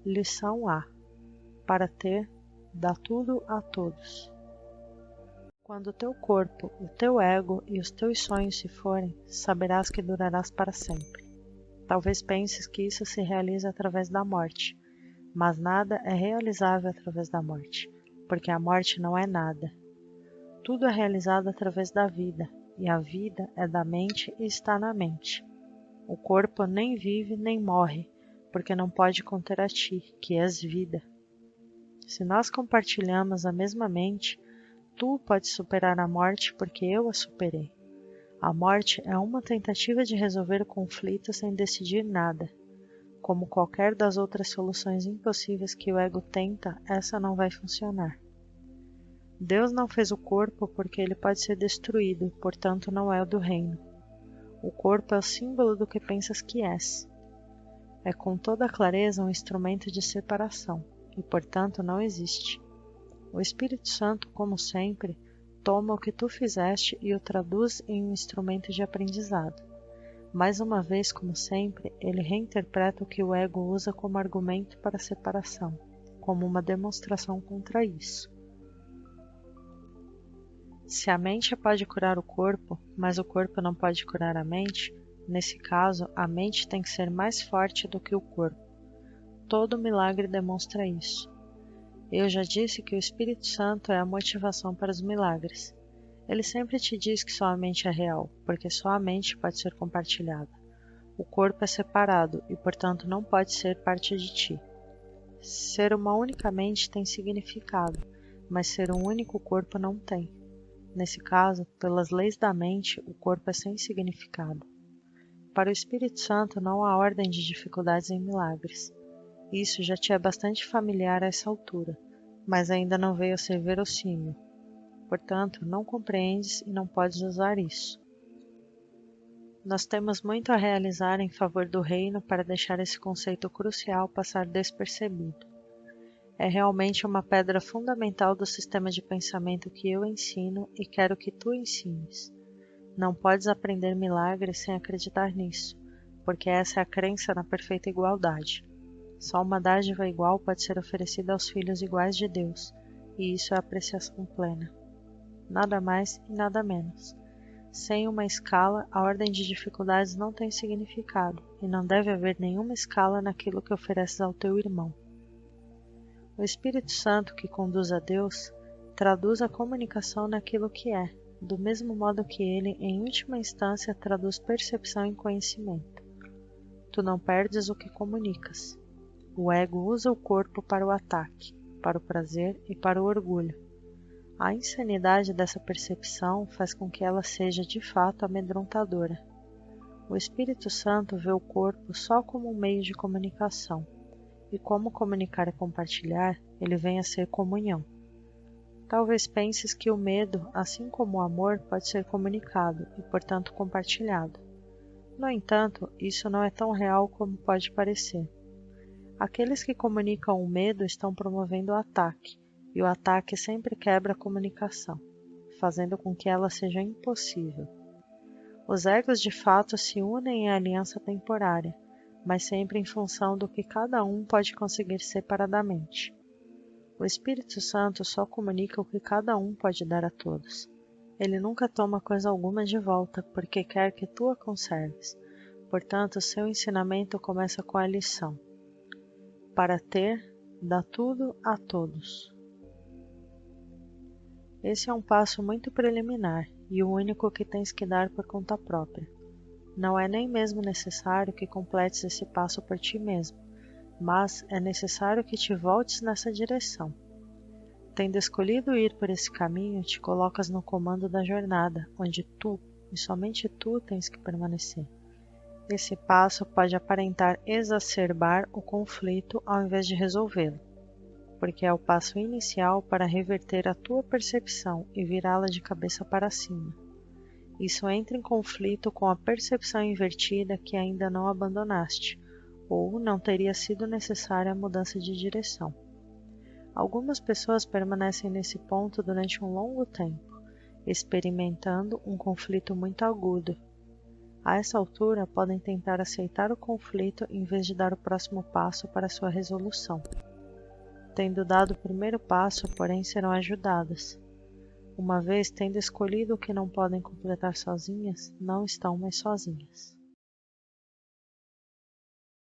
Lição A. Para ter, dá tudo a todos. Quando o teu corpo, o teu ego e os teus sonhos se forem, saberás que durarás para sempre. Talvez penses que isso se realiza através da morte, mas nada é realizável através da morte, porque a morte não é nada. Tudo é realizado através da vida, e a vida é da mente e está na mente. O corpo nem vive nem morre, porque não pode conter a ti, que és vida. Se nós compartilhamos a mesma mente, tu podes superar a morte porque eu a superei. A morte é uma tentativa de resolver o conflito sem decidir nada. Como qualquer das outras soluções impossíveis que o ego tenta, essa não vai funcionar. Deus não fez o corpo porque ele pode ser destruído, portanto não é o do reino. O corpo é o símbolo do que pensas que és. É com toda clareza um instrumento de separação, e portanto não existe. O Espírito Santo, como sempre, toma o que tu fizeste e o traduz em um instrumento de aprendizado. Mais uma vez, como sempre, ele reinterpreta o que o ego usa como argumento para a separação, como uma demonstração contra isso. Se a mente pode curar o corpo, mas o corpo não pode curar a mente, nesse caso, a mente tem que ser mais forte do que o corpo. Todo milagre demonstra isso. Eu já disse que o Espírito Santo é a motivação para os milagres. Ele sempre te diz que sua mente é real, porque sua mente pode ser compartilhada. O corpo é separado e, portanto, não pode ser parte de ti. Ser uma única mente tem significado, mas ser um único corpo não tem. Nesse caso, pelas leis da mente, o corpo é sem significado. Para o Espírito Santo não há ordem de dificuldades em milagres. Isso já te é bastante familiar a essa altura, mas ainda não veio a ser verossímil. Portanto, não compreendes e não podes usar isso. Nós temos muito a realizar em favor do reino para deixar esse conceito crucial passar despercebido. É realmente uma pedra fundamental do sistema de pensamento que eu ensino e quero que tu ensines. Não podes aprender milagres sem acreditar nisso, porque essa é a crença na perfeita igualdade. Só uma dádiva igual pode ser oferecida aos filhos iguais de Deus, e isso é apreciação plena. Nada mais e nada menos. Sem uma escala, a ordem de dificuldades não tem significado, e não deve haver nenhuma escala naquilo que ofereces ao teu irmão. O Espírito Santo que conduz a Deus, traduz a comunicação naquilo que é, do mesmo modo que ele, em última instância, traduz percepção em conhecimento. Tu não perdes o que comunicas. O ego usa o corpo para o ataque, para o prazer e para o orgulho. A insanidade dessa percepção faz com que ela seja de fato amedrontadora. O Espírito Santo vê o corpo só como um meio de comunicação, e como comunicar e compartilhar, ele vem a ser comunhão. Talvez penses que o medo, assim como o amor, pode ser comunicado e, portanto, compartilhado. No entanto, isso não é tão real como pode parecer. Aqueles que comunicam o medo estão promovendo o ataque, e o ataque sempre quebra a comunicação, fazendo com que ela seja impossível. Os egos de fato se unem em aliança temporária, mas sempre em função do que cada um pode conseguir separadamente. O Espírito Santo só comunica o que cada um pode dar a todos. Ele nunca toma coisa alguma de volta, porque quer que tu a conserves. Portanto, seu ensinamento começa com a lição. Para ter, dá tudo a todos. Esse é um passo muito preliminar e o único que tens que dar por conta própria. Não é nem mesmo necessário que completes esse passo por ti mesmo, mas é necessário que te voltes nessa direção. Tendo escolhido ir por esse caminho, te colocas no comando da jornada, onde tu, e somente tu, tens que permanecer. Esse passo pode aparentar exacerbar o conflito ao invés de resolvê-lo, porque é o passo inicial para reverter a tua percepção e virá-la de cabeça para cima. Isso entra em conflito com a percepção invertida que ainda não abandonaste, ou não teria sido necessária a mudança de direção. Algumas pessoas permanecem nesse ponto durante um longo tempo, experimentando um conflito muito agudo. A essa altura, podem tentar aceitar o conflito em vez de dar o próximo passo para sua resolução. Tendo dado o primeiro passo, porém, serão ajudadas. Uma vez tendo escolhido o que não podem completar sozinhas, não estão mais sozinhas.